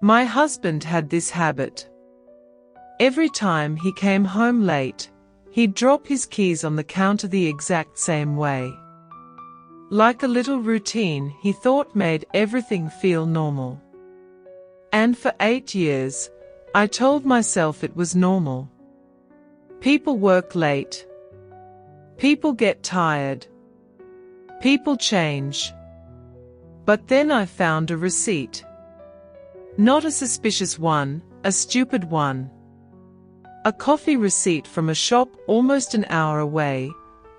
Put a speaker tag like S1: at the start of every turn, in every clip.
S1: My husband had this habit. Every time he came home late, he'd drop his keys on the counter the exact same way. Like a little routine he thought made everything feel normal. And for 8 years, I told myself it was normal. People work late. People get tired. People change. But then I found a receipt. Not a suspicious one, a stupid one. A coffee receipt from a shop almost an hour away,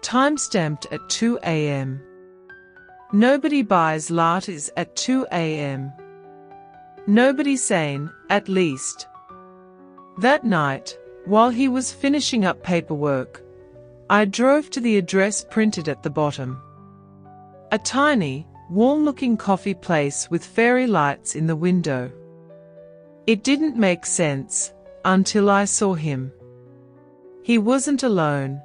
S1: time-stamped at 2 a.m. Nobody buys lattes at 2 a.m. Nobody sane, at least. That night, while he was finishing up paperwork, I drove to the address printed at the bottom. A tiny, warm-looking coffee place with fairy lights in the window. It didn't make sense, until I saw him. He wasn't alone.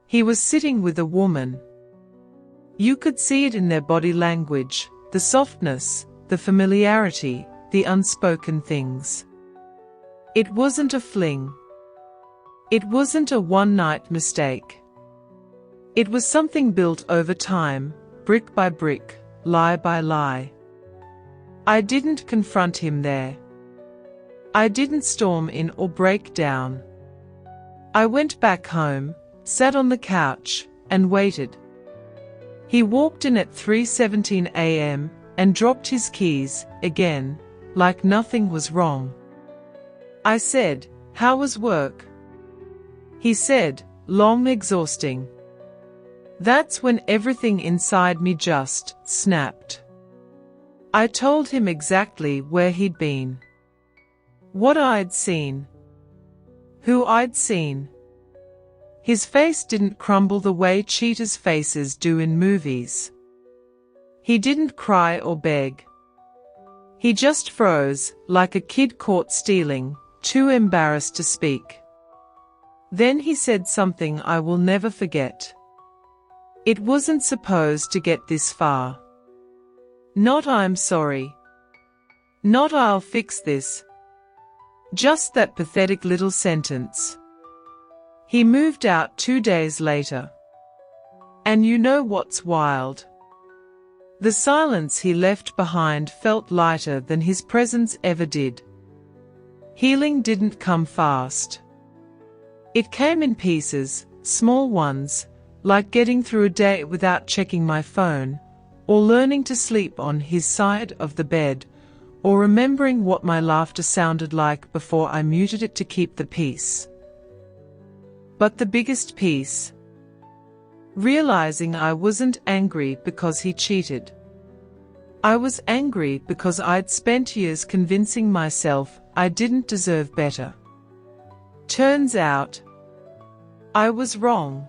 S1: He was sitting with a woman. You could see it in their body language, the softness, the familiarity, the unspoken things. It wasn't a fling. It wasn't a one-night mistake. It was something built over time, brick by brick, lie by lie. I didn't confront him there. I didn't storm in or break down. I went back home, sat on the couch, and waited. He walked in at 3:17 a.m. and dropped his keys, again, like nothing was wrong. I said, "How was work?" He said, "Long, exhausting." That's when everything inside me just snapped. I told him exactly where he'd been. What I'd seen. Who I'd seen. His face didn't crumble the way cheaters' faces do in movies. He didn't cry or beg. He just froze, like a kid caught stealing, too embarrassed to speak. Then he said something I will never forget. It wasn't supposed to get this far. Not "I'm sorry." Not "I'll fix this." Just that pathetic little sentence. He moved out 2 days later. And you know what's wild? The silence he left behind felt lighter than his presence ever did. Healing didn't come fast. It came in pieces, small ones, like getting through a day without checking my phone, or learning to sleep on his side of the bed, or remembering what my laughter sounded like before I muted it to keep the peace. But the biggest piece, realizing I wasn't angry because he cheated. I was angry because I'd spent years convincing myself I didn't deserve better. Turns out, I was wrong.